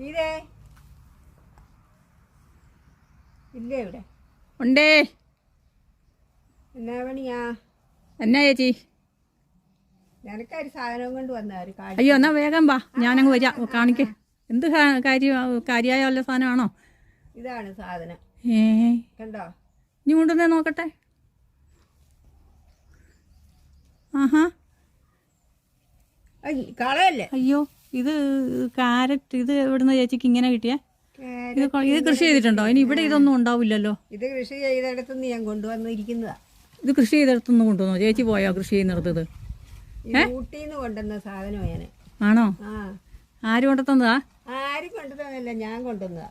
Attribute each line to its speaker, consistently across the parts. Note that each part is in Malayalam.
Speaker 1: ഇതേ ഇല്ലേ ഇവിടെ
Speaker 2: ഉണ്ടേ.
Speaker 1: എന്നാ പണിയാ?
Speaker 2: എന്നാ ചേച്ചി?
Speaker 1: നിനക്കൊരു സാധനം കൊണ്ട് വന്ന ഒരു കാര്യം.
Speaker 2: അയ്യോ എന്നാ വേഗം വാ, ഞാനങ്ങ് വരാം. കാണിക്ക്. എന്ത് കാര്യമായ വല്ല സാധനമാണോ?
Speaker 1: ഇതാണ് സാധനം. കണ്ടോ?
Speaker 2: ഇനി കൊണ്ടുവന്നേ നോക്കട്ടെ. ആഹാ,
Speaker 1: കളയല്ലേ?
Speaker 2: അയ്യോ ഇത് കാരറ്റ്. ഇത് എവിടുന്ന ചേച്ചിക്ക് ഇങ്ങനെ കിട്ടിയേ? ഇത് കൃഷി ചെയ്തിട്ടുണ്ടോ? ഇനി ഇവിടെ ഇതൊന്നും ഉണ്ടാവില്ലല്ലോ.
Speaker 1: ഇത് കൃഷി ചെയ്തെടുത്തുനിന്ന് ഞാൻ കൊണ്ടുവന്നിരിക്കുന്നതാ.
Speaker 2: ഇത് കൃഷി ചെയ്തെടുത്തുനിന്ന് കൊണ്ടുവന്നോ? ചേച്ചി പോയോ കൃഷി ചെയ്യുന്നിടത്തത്?
Speaker 1: ഊട്ടിന്ന് കൊണ്ടുവന്ന സാധനമാണ് ഞാൻ.
Speaker 2: ആണോ?
Speaker 1: ആ.
Speaker 2: ആര് കൊണ്ടുതന്നതാ?
Speaker 1: ആരും കൊണ്ടുതന്നല്ല, ഞാൻ കൊണ്ടുവന്നതാ.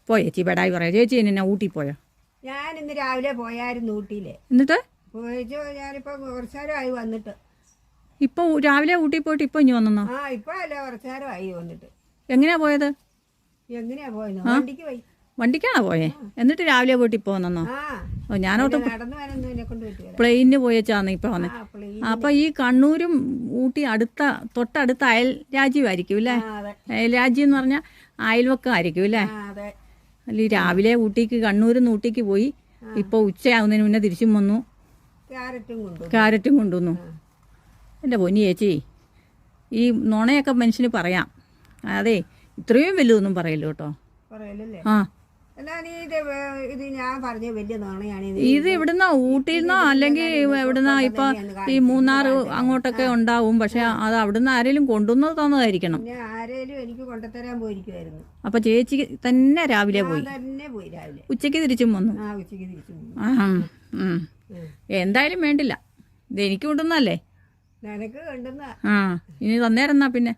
Speaker 2: പോയ ചേച്ചി ബെടായി പറയാ. ചേച്ചി എന്നാ ഊട്ടി പോയോ?
Speaker 1: ഞാൻ ഇന്ന് രാവിലെ പോയായിരുന്നു ഊട്ടിയിലെ.
Speaker 2: എന്നിട്ട്
Speaker 1: പോയിച്ചോ? ഞാനിപ്പോ കുറച്ചു നേരമായി വന്നിട്ട്.
Speaker 2: ഇപ്പൊ രാവിലെ ഊട്ടി പോയിട്ട് ഇപ്പൊ ഇനി വന്നോ?
Speaker 1: ആ, ഇപ്പൊ അല്ല, കുറച്ചു നേരമായി വന്നിട്ട്.
Speaker 2: എങ്ങനെയാ പോയത്?
Speaker 1: എങ്ങനെയാ പോയത്? വണ്ടിക്ക് പോയി.
Speaker 2: വണ്ടിക്കാണോ പോയേ? എന്നിട്ട് രാവിലെ പോയിട്ട് ഇപ്പൊ വന്നോ?
Speaker 1: ആ,
Speaker 2: ഓ, ഞാനോട്ട്
Speaker 1: നടന്നു വരാനൊന്നും എന്നെ കൊണ്ട് പറ്റില്ല.
Speaker 2: പ്ലെയിനിന് പോയച്ചാന്ന് ഇപ്പൊ വന്നേ. അപ്പൊ ഈ കണ്ണൂരും ഊട്ടി തൊട്ടടുത്ത അയൽ രാജ്യമായിരിക്കും അല്ലേ? അയൽ രാജ്യം എന്ന് പറഞ്ഞാൽ അയൽവക്കമായിരിക്കും അല്ലേ? അല്ല, ഈ രാവിലെ കണ്ണൂരിൽ നിന്ന് ഊട്ടിക്ക് പോയി. ഇപ്പൊ ഉച്ചയാവുന്നതിന് മുന്നേ തിരിച്ചും വന്നു. ക്യാരറ്റും കൊണ്ടുവന്നു. എൻ്റെ പൊന്നി ചേച്ചി, ഈ നുണയൊക്കെ മനുഷ്യന് പറയാം. അതെ, ഇത്രയും വലുതൊന്നും പറയല്ലോ കേട്ടോ. ആ, ഇത് ഇവിടുന്ന് ഊട്ടിന്നോ അല്ലെങ്കിൽ എവിടുന്ന ഇപ്പൊ ഈ മൂന്നാർ അങ്ങോട്ടൊക്കെ ഉണ്ടാവും. പക്ഷെ അത് അവിടുന്ന് ആരെങ്കിലും കൊണ്ടുവന്നത് തന്നതായിരിക്കണം.
Speaker 1: എനിക്ക് കൊണ്ടുതരാൻ പോയിരിക്കുമായിരുന്നു.
Speaker 2: അപ്പൊ ചേച്ചി തന്നെ രാവിലെ പോയി,
Speaker 1: രാവിലെ
Speaker 2: ഉച്ചയ്ക്ക് തിരിച്ചും വന്നു.
Speaker 1: ഉച്ചയ്ക്ക് തിരിച്ചു.
Speaker 2: എന്തായാലും വേണ്ടില്ല, ഇത് എനിക്ക് കൊണ്ടുവന്നല്ലേ.
Speaker 1: നിനക്ക് കൊണ്ടുവന്ന
Speaker 2: ആ, ഇനി തന്നേരെന്നാ പിന്നെ.